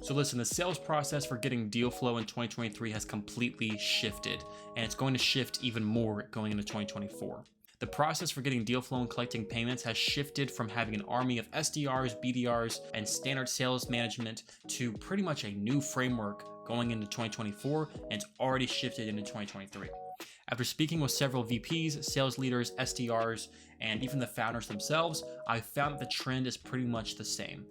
So listen, the sales process for getting deal flow in 2023 has completely shifted, and it's going to shift even more going into 2024. The process for getting deal flow and collecting payments has shifted from having an army of SDRs, BDRs, and standard sales management to pretty much a new framework going into 2024, and it's already shifted into 2023. After speaking with several VPs, sales leaders, SDRs, and even the founders themselves, I found that the trend is pretty much the same.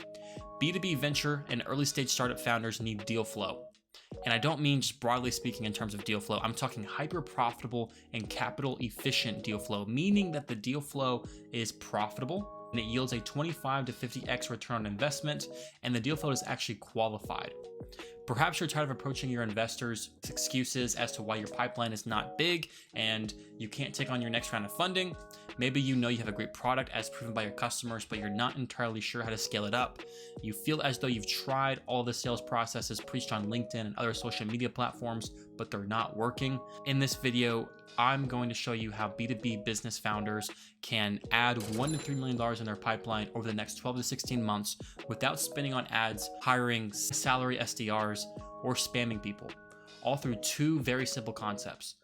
B2B venture and early stage startup founders need deal flow. And I don't mean just broadly speaking in terms of deal flow. I'm talking hyper profitable and capital efficient deal flow, meaning that the deal flow is profitable and it yields a 25 to 50x return on investment, and the deal flow is actually qualified. Perhaps you're tired of approaching your investors with excuses as to why your pipeline is not big and you can't take on your next round of funding. Maybe you know you have a great product as proven by your customers, but you're not entirely sure how to scale it up. You feel as though you've tried all the sales processes preached on LinkedIn and other social media platforms, but they're not working. In this video, I'm going to show you how B2B business founders can add $1 to $3 million in their pipeline over the next 12 to 16 months without spending on ads, hiring salary SDRs, or spamming people, all through two very simple concepts: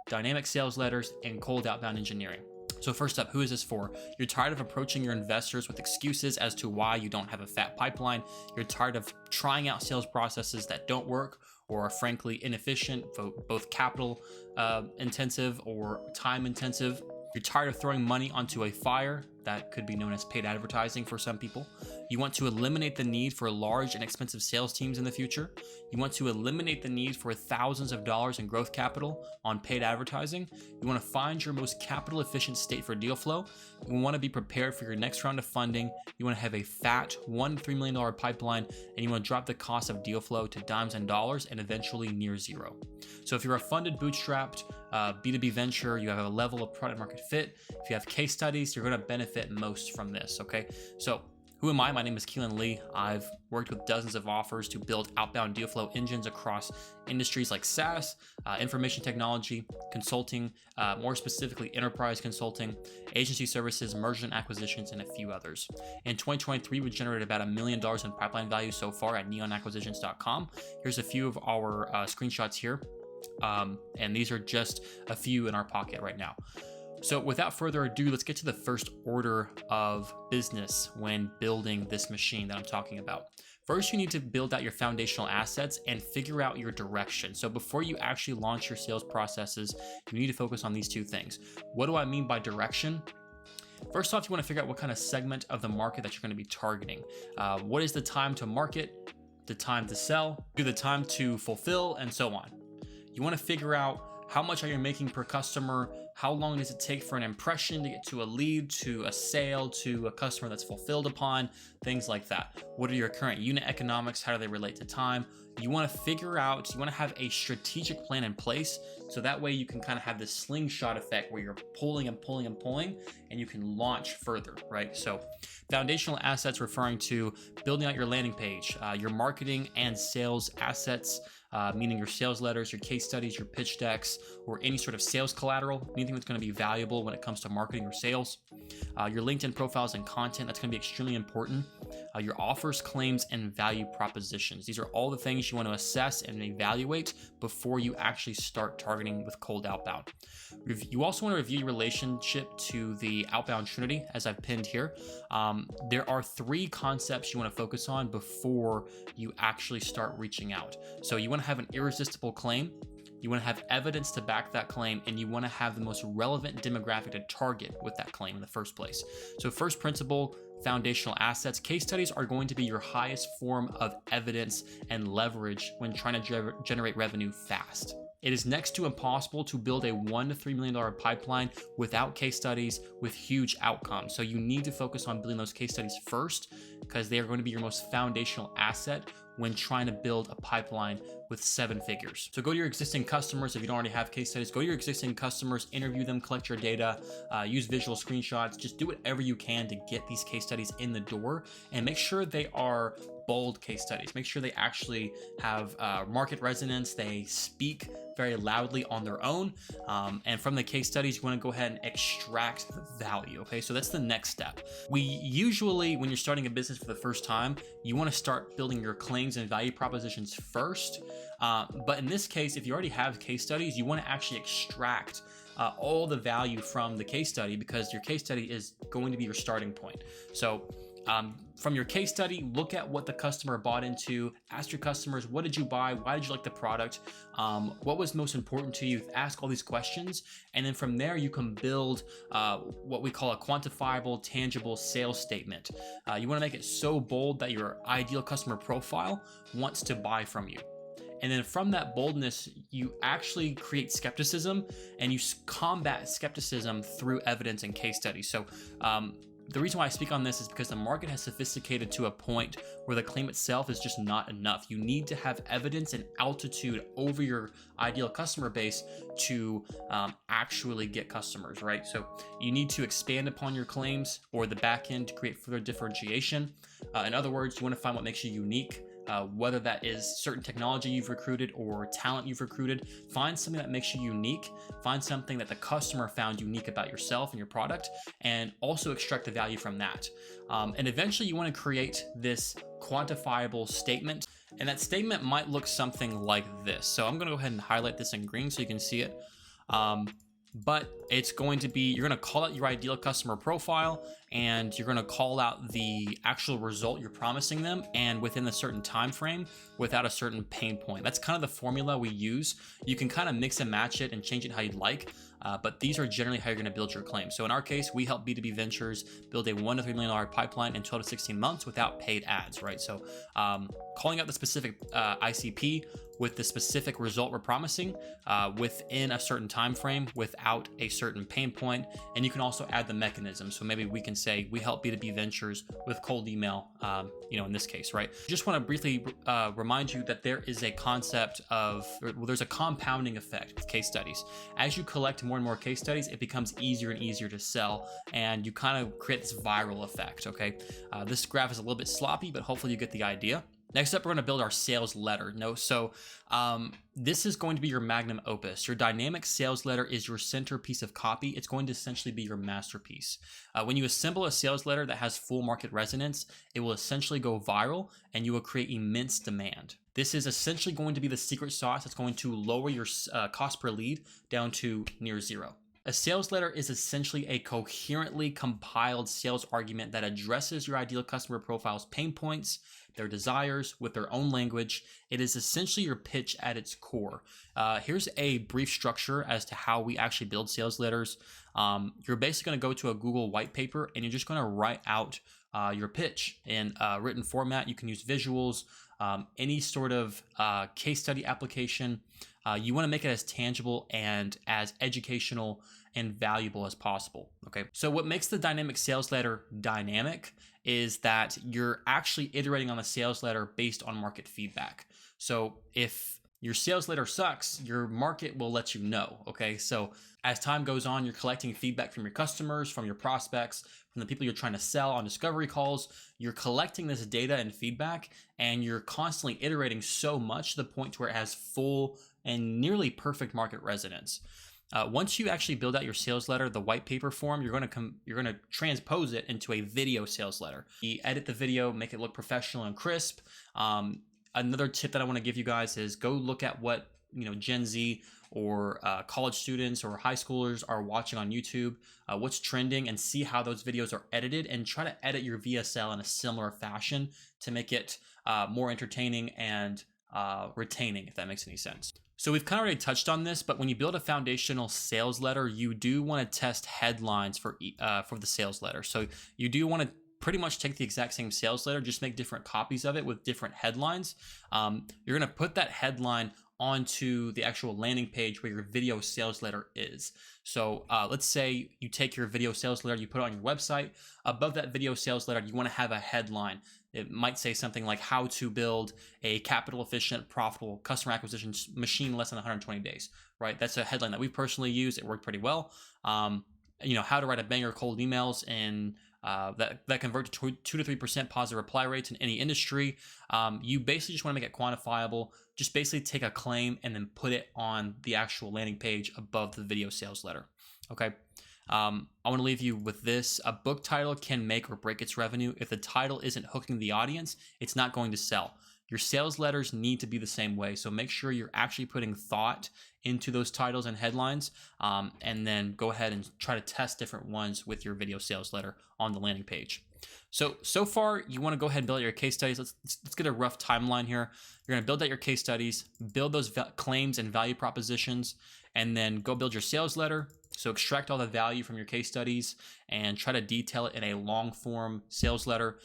dynamic sales letters and cold outbound engineering. So first up, who is this for? You're tired of approaching your investors with excuses as to why you don't have a fat pipeline. You're tired of trying out sales processes that don't work or are frankly inefficient, both capital intensive or time intensive. You're tired of throwing money onto a fire that could be known as paid advertising for some people. You want to eliminate the need for large and expensive sales teams in the future. You want to eliminate the need for thousands of dollars in growth capital on paid advertising. You want to find your most capital efficient state for deal flow. You want to be prepared for your next round of funding. You want to have a fat $1 to $3 million pipeline, and you want to drop the cost of deal flow to dimes and dollars and eventually near zero. So if you're a funded, bootstrapped B2B venture, you have a level of product market fit, if you have case studies, you're going to benefit most from this, okay? So who am I? My name is Keelan Lee. I've worked with dozens of offers to build outbound deal flow engines across industries like SaaS, information technology, consulting, more specifically enterprise consulting, agency services, merger and acquisitions, and a few others. In 2023, we generated about $1 million in pipeline value so far at neonacquisitions.com. Here's a few of our screenshots here. And these are just a few in our pocket right now. So without further ado, let's get to the first order of business when building this machine that I'm talking about. First, you need to build out your foundational assets and figure out your direction. So before you actually launch your sales processes, you need to focus on these two things. What do I mean by direction? First off, you want to figure out what kind of segment of the market that you're going to be targeting. What is the time to market, the time to sell, the time to fulfill, and so on. You want to figure out how much are you making per customer? How long does it take for an impression to get to a lead, to a sale, to a customer that's fulfilled upon? Things like that. What are your current unit economics? How do they relate to time? You want to figure out, you want to have a strategic plan in place so that way you can kind of have this slingshot effect where you're pulling and pulling and pulling and you can launch further, right? So foundational assets referring to building out your landing page, your marketing and sales assets, meaning your sales letters, your case studies, your pitch decks, or any sort of sales collateral, anything that's going to be valuable when it comes to marketing or sales. Your LinkedIn profiles and content, that's going to be extremely important. Your offers, claims, and value propositions. These are all the things you want to assess and evaluate before you actually start targeting with cold outbound. You also want to review your relationship to the outbound trinity, as I've pinned here. There are three concepts you want to focus on before you actually start reaching out. So you want to have an irresistible claim, you want to have evidence to back that claim, and you want to have the most relevant demographic to target with that claim in the first place. So first principle, foundational assets. Case studies are going to be your highest form of evidence and leverage when trying to generate revenue fast. It is next to impossible to build a $1 to $3 million pipeline without case studies with huge outcomes. So you need to focus on building those case studies first because they are going to be your most foundational asset when trying to build a pipeline with 7 figures. So go to your existing customers. If you don't already have case studies, go to your existing customers, interview them, collect your data, use visual screenshots, just do whatever you can to get these case studies in the door and make sure they are bold case studies. Make sure they actually have market resonance. They speak very loudly on their own. And from the case studies, you want to go ahead and extract the value. Okay, so that's the next step. We usually, when you're starting a business for the first time, you want to start building your claims and value propositions first. But in this case, if you already have case studies, you want to actually extract all the value from the case study, because your case study is going to be your starting point. So from your case study, look at what the customer bought into, ask your customers, what did you buy? Why did you like the product? What was most important to you? Ask all these questions. And then from there, you can build what we call a quantifiable, tangible sales statement. You want to make it so bold that your ideal customer profile wants to buy from you. And then from that boldness, you actually create skepticism, and you combat skepticism through evidence and case studies. So the reason why I speak on this is because the market has sophisticated to a point where the claim itself is just not enough. You need to have evidence and altitude over your ideal customer base to actually get customers, right? So you need to expand upon your claims or the back end to create further differentiation. In other words, you want to find what makes you unique. Whether that is certain technology you've recruited or talent you've recruited, find something that makes you unique, find something that the customer found unique about yourself and your product, and also extract the value from that. And eventually you want to create this quantifiable statement, and that statement might look something like this. So I'm going to go ahead and highlight this in green so you can see it. But it's going to be, you're going to call out your ideal customer profile, and you're going to call out the actual result you're promising them, and within a certain time frame, without a certain pain point. That's kind of the formula we use. You can kind of mix and match it and change it how you'd like, but these are generally how you're going to build your claim. So in our case, we help B2B ventures build a $1 to $3 million pipeline in 12 to 16 months without paid ads, right? So calling out the specific ICP with the specific result we're promising within a certain time frame without a certain pain point. And you can also add the mechanism. So maybe we can say we help B2B ventures with cold email, in this case, right? Just want to briefly remind you that there is a concept of, there's a compounding effect with case studies. As you collect more and more case studies, it becomes easier and easier to sell, and you kind of create this viral effect, okay? This graph is a little bit sloppy, but hopefully you get the idea. Next up, we're going to build our sales letter. This is going to be your magnum opus. Your dynamic sales letter is your centerpiece of copy. It's going to essentially be your masterpiece. When you assemble a sales letter that has full market resonance, it will essentially go viral, and you will create immense demand. This is essentially going to be the secret sauce that's going to lower your cost per lead down to near zero. A sales letter is essentially a coherently compiled sales argument that addresses your ideal customer profile's pain points, their desires, with their own language. It is essentially your pitch at its core. Here's a brief structure as to how we actually build sales letters. You're basically going to go to a Google white paper, and you're just going to write out your pitch in written format. You can use visuals, any sort of case study application. You want to make it as tangible and as educational and valuable as possible. Okay. So what makes the dynamic sales letter dynamic is that you're actually iterating on the sales letter based on market feedback. So if your sales letter sucks, your market will let you know. Okay. So as time goes on, you're collecting feedback from your customers, from your prospects, from the people you're trying to sell on discovery calls. You're collecting this data and feedback, and you're constantly iterating so much to the point where it has full and nearly perfect market resonance. Once you actually build out your sales letter, the white paper form, you're going to transpose it into a video sales letter. You edit the video, make it look professional and crisp. Another tip that I want to give you guys is go look at what Gen Z or college students or high schoolers are watching on YouTube, what's trending, and see how those videos are edited, and try to edit your VSL in a similar fashion to make it more entertaining and retaining, if that makes any sense. So we've kind of already touched on this, but when you build a foundational sales letter, you do want to test headlines for the sales letter. So you do want to pretty much take the exact same sales letter, just make different copies of it with different headlines. You're going to put that headline onto the actual landing page where your video sales letter is. So let's say you take your video sales letter, you put it on your website. Above that video sales letter, you want to have a headline. It might say something like how to build a capital efficient, profitable customer acquisition machine in less than 120 days, right? That's a headline that we personally use. It worked pretty well. How to write a banger cold emails in that convert to 2 to 3% positive reply rates in any industry. You basically just want to make it quantifiable. Just basically take a claim and then put it on the actual landing page above the video sales letter. Okay. I want to leave you with this. A book title can make or break its revenue. If the title isn't hooking the audience, it's not going to sell. Your sales letters need to be the same way. So make sure you're actually putting thought into those titles and headlines, and then go ahead and try to test different ones with your video sales letter on the landing page. So far, you want to go ahead and build out your case studies. Let's get a rough timeline here. You're going to build out your case studies, build those claims and value propositions, and then go build your sales letter. So extract all the value from your case studies and try to detail it in a long form sales letter,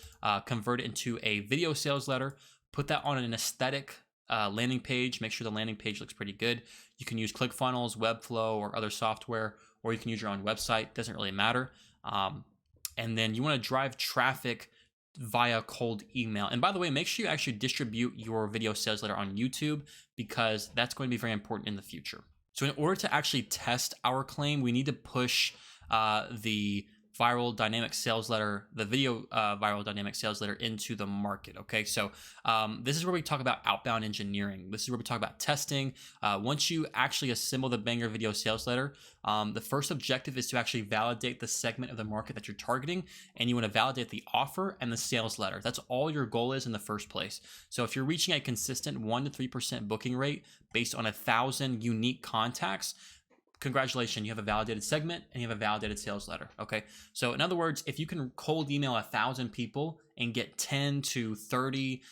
convert it into a video sales letter, put that on an aesthetic landing page. Make sure the landing page looks pretty good. You can use ClickFunnels, Webflow, or other software, or you can use your own website. Doesn't really matter. And then you want to drive traffic via cold email. And by the way, make sure you actually distribute your video sales letter on YouTube, because that's going to be very important in the future. So in order to actually test our claim, we need to push the viral dynamic sales letter, the video viral dynamic sales letter into the market. Okay, so this is where we talk about outbound engineering. This is where we talk about testing. Once you actually assemble the banger video sales letter, the first objective is to actually validate the segment of the market that you're targeting, and you want to validate the offer and the sales letter. That's all your goal is in the first place. So if you're reaching a consistent 1 to 3% booking rate based on 1,000 unique contacts, congratulations, you have a validated segment and you have a validated sales letter. Okay. So in other words, if you can cold email 1,000 people and get 10 to 30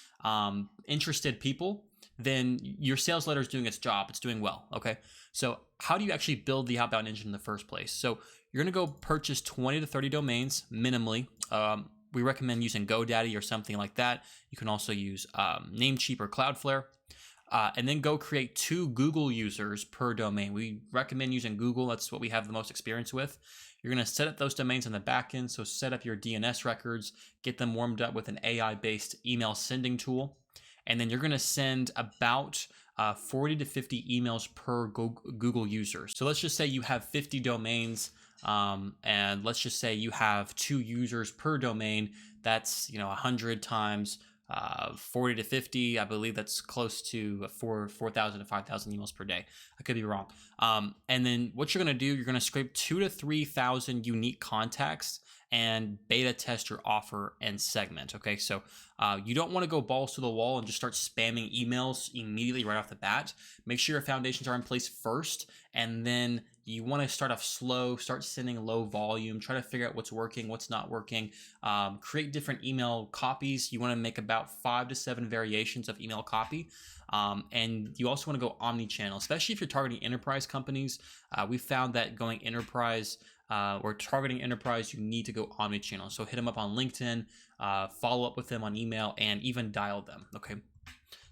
interested people, then your sales letter is doing its job. It's doing well. Okay. So how do you actually build the outbound engine in the first place? So you're going to go purchase 20 to 30 domains minimally. We recommend using GoDaddy or something like that. You can also use Namecheap or Cloudflare. And then go create 2 Google users per domain. We recommend using Google. That's what we have the most experience with. You're going to set up those domains on the back end. So set up your DNS records, get them warmed up with an AI-based email sending tool. And then you're going to send about 40 to 50 emails per Google user. So let's just say you have 50 domains, and let's just say you have 2 users per domain. That's 100 times 40 to 50, I believe that's close to 4,000 to 5,000 emails per day. I could be wrong. And then what you're going to do, you're going to scrape 2,000 to 3,000 unique contacts and beta test your offer and segment. Okay, so you don't want to go balls to the wall and just start spamming emails immediately right off the bat. Make sure your foundations are in place first, and then you want to start off slow, start sending low volume, try to figure out what's working, what's not working. Create different email copies. You want to make about 5 to 7 variations of email copy. And you also want to go omni-channel, especially if you're targeting enterprise companies. We found that going enterprise or targeting enterprise, you need to go omni-channel. So hit them up on LinkedIn, follow up with them on email, and even dial them. Okay.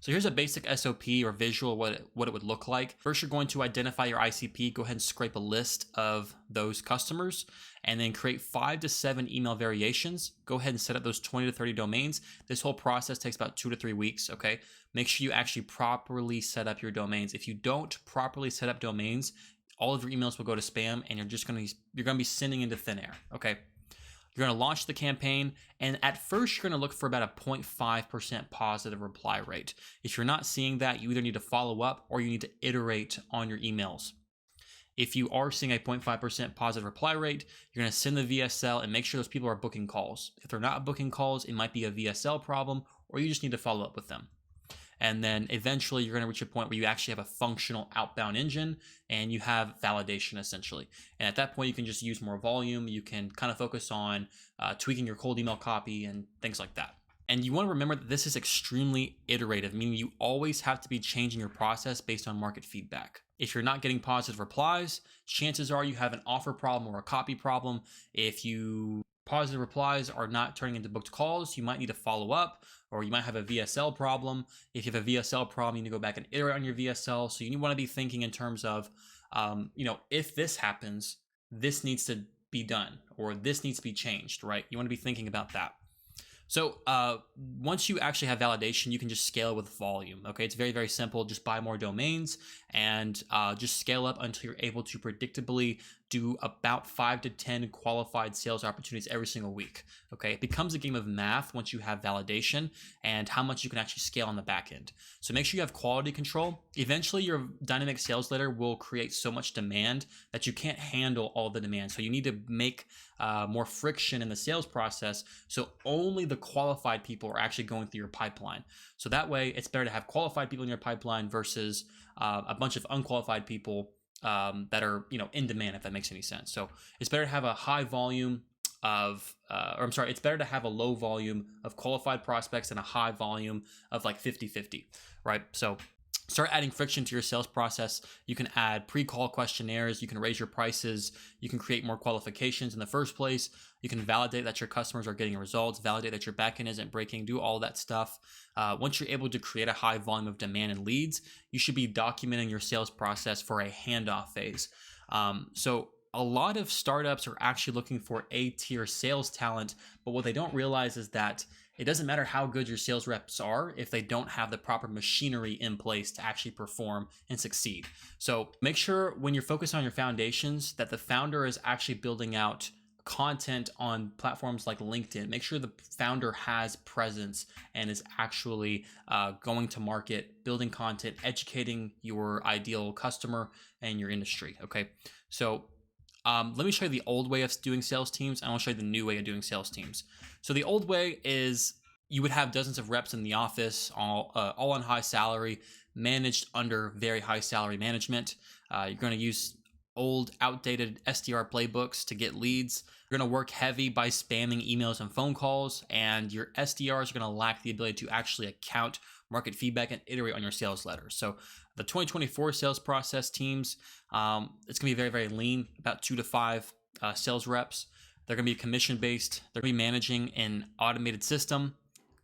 So here's a basic SOP or visual what it would look like. First, you're going to identify your ICP. Go ahead and scrape a list of those customers, and then create 5 to 7 email variations. Go ahead and set up those 20 to 30 domains. This whole process takes about 2 to 3 weeks. Okay. Make sure you actually properly set up your domains. If you don't properly set up domains, all of your emails will go to spam, and you're going to be sending into thin air. Okay. You're going to launch the campaign, and at first, you're going to look for about a 0.5% positive reply rate. If you're not seeing that, you either need to follow up or you need to iterate on your emails. If you are seeing a 0.5% positive reply rate, you're going to send the VSL and make sure those people are booking calls. If they're not booking calls, it might be a VSL problem, or you just need to follow up with them. And then eventually you're going to reach a point where you actually have a functional outbound engine and you have validation essentially. And at that point, you can just use more volume. You can kind of focus on tweaking your cold email copy and things like that. And you want to remember that this is extremely iterative, meaning you always have to be changing your process based on market feedback. If you're not getting positive replies, chances are you have an offer problem or a copy problem. If positive replies are not turning into booked calls, you might need to follow up, or you might have a VSL problem. If you have a VSL problem, you need to go back and iterate on your VSL. So you want to be thinking in terms of, if this happens, this needs to be done, or this needs to be changed, right? You want to be thinking about that. So once you actually have validation, you can just scale with volume. Okay, it's very, very simple. Just buy more domains and just scale up until you're able to predictably do about 5 to 10 qualified sales opportunities every single week. Okay, it becomes a game of math once you have validation and how much you can actually scale on the back end. So make sure you have quality control. Eventually, your dynamic sales letter will create so much demand that you can't handle all the demand. So you need to make more friction in the sales process, so only the qualified people are actually going through your pipeline. So that way, it's better to have qualified people in your pipeline versus a bunch of unqualified people that are in demand, if that makes any sense. So it's better to have a high volume of, it's better to have a low volume of qualified prospects and a high volume of like 50-50, right? So start adding friction to your sales process. You can add pre-call questionnaires. You can raise your prices. You can create more qualifications in the first place. You can validate that your customers are getting results, validate that your backend isn't breaking, do all that stuff. Once you're able to create a high volume of demand and leads, you should be documenting your sales process for a handoff phase. So a lot of startups are actually looking for A-tier sales talent, but what they don't realize is that it doesn't matter how good your sales reps are if they don't have the proper machinery in place to actually perform and succeed. So make sure when you're focused on your foundations that the founder is actually building out content on platforms like LinkedIn. Make sure the founder has presence and is actually going to market, building content, educating your ideal customer and your industry. Okay, so let me show you the old way of doing sales teams, and I'll show you the new way of doing sales teams. So the old way is you would have dozens of reps in the office, all on high salary, managed under very high salary management. You're going to use old, outdated SDR playbooks to get leads. You're going to work heavy by spamming emails and phone calls, and your SDRs are going to lack the ability to actually account market feedback and iterate on your sales letters. So the 2024 sales process teams, it's going to be very, very lean, about 2 to 5 sales reps. They're going to be commission-based. They're going to be managing an automated system.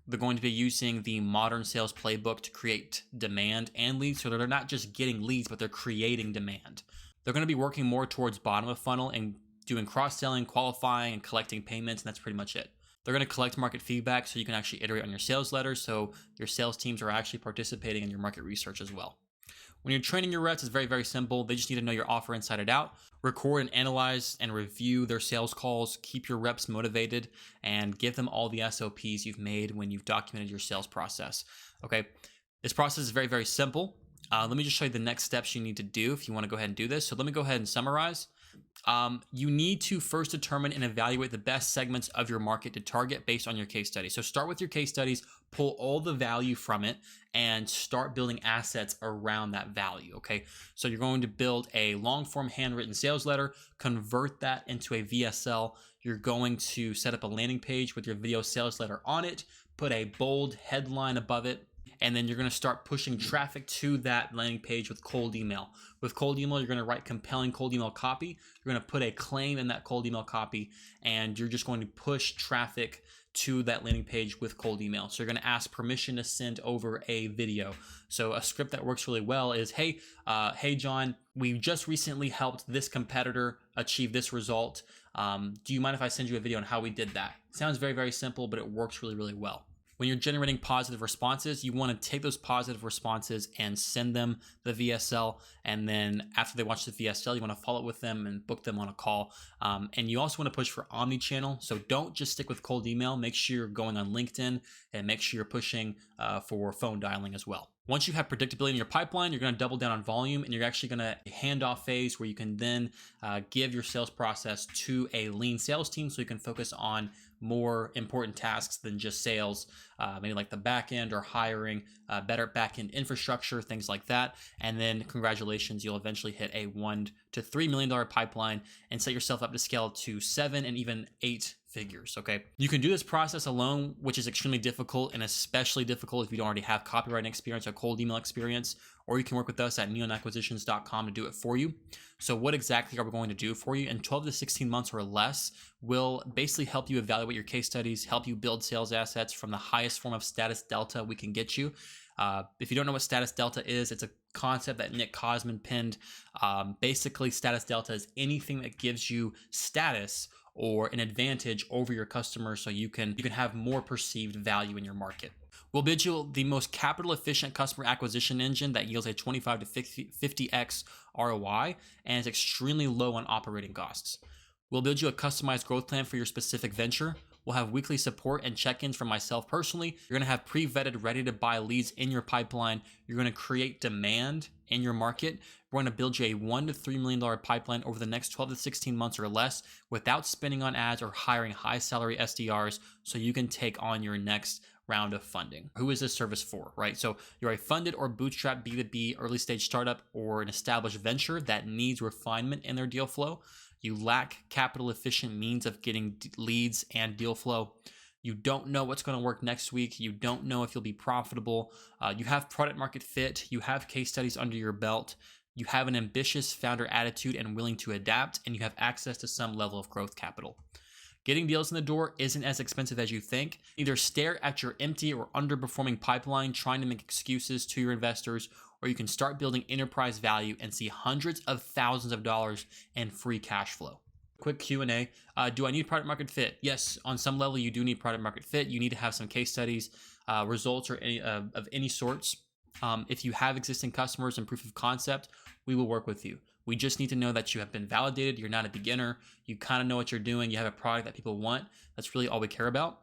They're going to be using the modern sales playbook to create demand and leads. So they're not just getting leads, but they're creating demand. They're going to be working more towards bottom of funnel and doing cross-selling, qualifying, and collecting payments, and that's pretty much it. They're going to collect market feedback so you can actually iterate on your sales letters, so your sales teams are actually participating in your market research as well. When you're training your reps, it's very, very simple. They just need to know your offer inside and out. Record and analyze and review their sales calls. Keep your reps motivated and give them all the SOPs you've made when you've documented your sales process. Okay, this process is very, very simple. Let me just show you the next steps you need to do if you want to go ahead and do this. So let me go ahead and summarize. You need to first determine and evaluate the best segments of your market to target based on your case study. So start with your case studies, pull all the value from it, and start building assets around that value. Okay, so you're going to build a long form handwritten sales letter, convert that into a VSL. You're going to set up a landing page with your video sales letter on it, put a bold headline above it, and then you're going to start pushing traffic to that landing page with cold email. With cold email, you're going to write compelling cold email copy. You're going to put a claim in that cold email copy, and you're just going to push traffic to that landing page with cold email. So you're going to ask permission to send over a video. So a script that works really well is, hey John, we just recently helped this competitor achieve this result. Do you mind if I send you a video on how we did that? It sounds very, very simple, but it works really, really well. When you're generating positive responses, you want to take those positive responses and send them the VSL. And then after they watch the VSL, you want to follow up with them and book them on a call. And you also want to push for omni-channel. So don't just stick with cold email. Make sure you're going on LinkedIn and make sure you're pushing for phone dialing as well. Once you have predictability in your pipeline, you're going to double down on volume, and you're actually going to handoff phase where you can then give your sales process to a lean sales team so you can focus on more important tasks than just sales, maybe like the back end or hiring, better back end infrastructure, things like that. And then congratulations, you'll eventually hit a $1 to $3 million pipeline and set yourself up to scale to 7 and even 8 figures. Okay, you can do this process alone, which is extremely difficult, and especially difficult if you don't already have copywriting experience or cold email experience, or you can work with us at neonacquisitions.com to do it for you. So what exactly are we going to do for you? In 12 to 16 months or less, we'll basically help you evaluate your case studies, help you build sales assets from the highest form of status delta we can get you. If you don't know what status delta is, it's a concept that Nick Cosman pinned. Basically, status delta is anything that gives you status or an advantage over your customers so you can have more perceived value in your market. We'll build you the most capital efficient customer acquisition engine that yields a 25 to 50x ROI and is extremely low on operating costs. We'll build you a customized growth plan for your specific venture. We'll have weekly support and check-ins from myself personally. You're going to have pre-vetted, ready to buy leads in your pipeline. You're going to create demand in your market. We're going to build you a $1 to $3 million pipeline over the next 12 to 16 months or less without spending on ads or hiring high salary SDRs so you can take on your next round of funding. Who is this service for, right? So you're a funded or bootstrap B2B early stage startup or an established venture that needs refinement in their deal flow. You lack capital efficient means of getting leads and deal flow. You don't know what's going to work next week. You don't know if you'll be profitable. You have product market fit. You have case studies under your belt. You have an ambitious founder attitude and willing to adapt, and you have access to some level of growth capital. Getting deals in the door isn't as expensive as you think. Either stare at your empty or underperforming pipeline trying to make excuses to your investors, or you can start building enterprise value and see hundreds of thousands of dollars in free cash flow. Quick Q&A. Do I need product market fit? Yes, on some level you do need product market fit. You need to have some case studies, results, or any of any sorts. If you have existing customers and proof of concept, we will work with you. We just need to know that you have been validated. You're not a beginner. You kind of know what you're doing. You have a product that people want. That's really all we care about.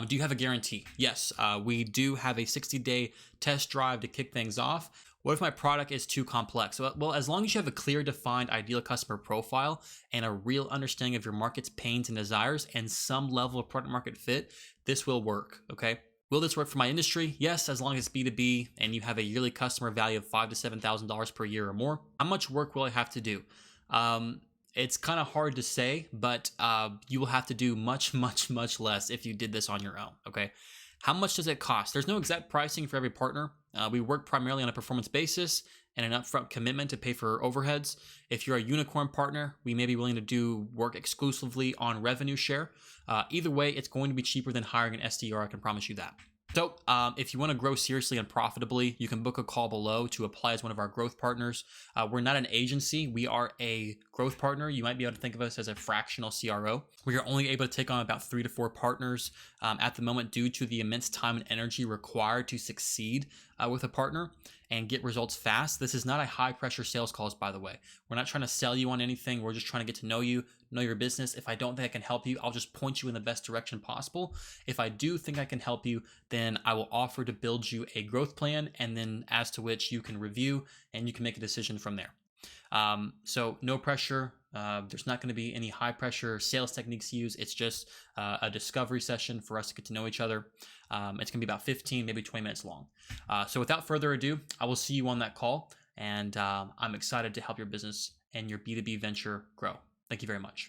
Do you have a guarantee? Yes, we do have a 60-day test drive to kick things off. What if my product is too complex? Well, as long as you have a clear, defined, ideal customer profile and a real understanding of your market's pains and desires and some level of product market fit, this will work, okay? Will this work for my industry? Yes, as long as it's B2B and you have a yearly customer value of $5,000 to $7,000 per year or more. How much work will I have to do? It's kind of hard to say, but you will have to do much less if you did this on your own, okay? How much does it cost? There's no exact pricing for every partner. We work primarily on a performance basis and an upfront commitment to pay for overheads. If you're a unicorn partner, we may be willing to do work exclusively on revenue share. Either way, it's going to be cheaper than hiring an SDR, I can promise you that. So if you want to grow seriously and profitably, you can book a call below to apply as one of our growth partners. We're not an agency. We are a growth partner. You might be able to think of us as a fractional CRO. We are only able to take on about 3 to 4 partners at the moment due to the immense time and energy required to succeed with a partner and get results fast. This is not a high pressure sales calls, by the way. We're not trying to sell you on anything. We're just trying to get to know you, know your business. If I don't think I can help you, I'll just point you in the best direction possible. If I do think I can help you, then I will offer to build you a growth plan, and then as to which you can review and you can make a decision from there. So no pressure. There's not going to be any high pressure sales techniques used. It's just a discovery session for us to get to know each other. It's going to be about 15, maybe 20 minutes long. So without further ado, I will see you on that call. And I'm excited to help your business and your B2B venture grow. Thank you very much.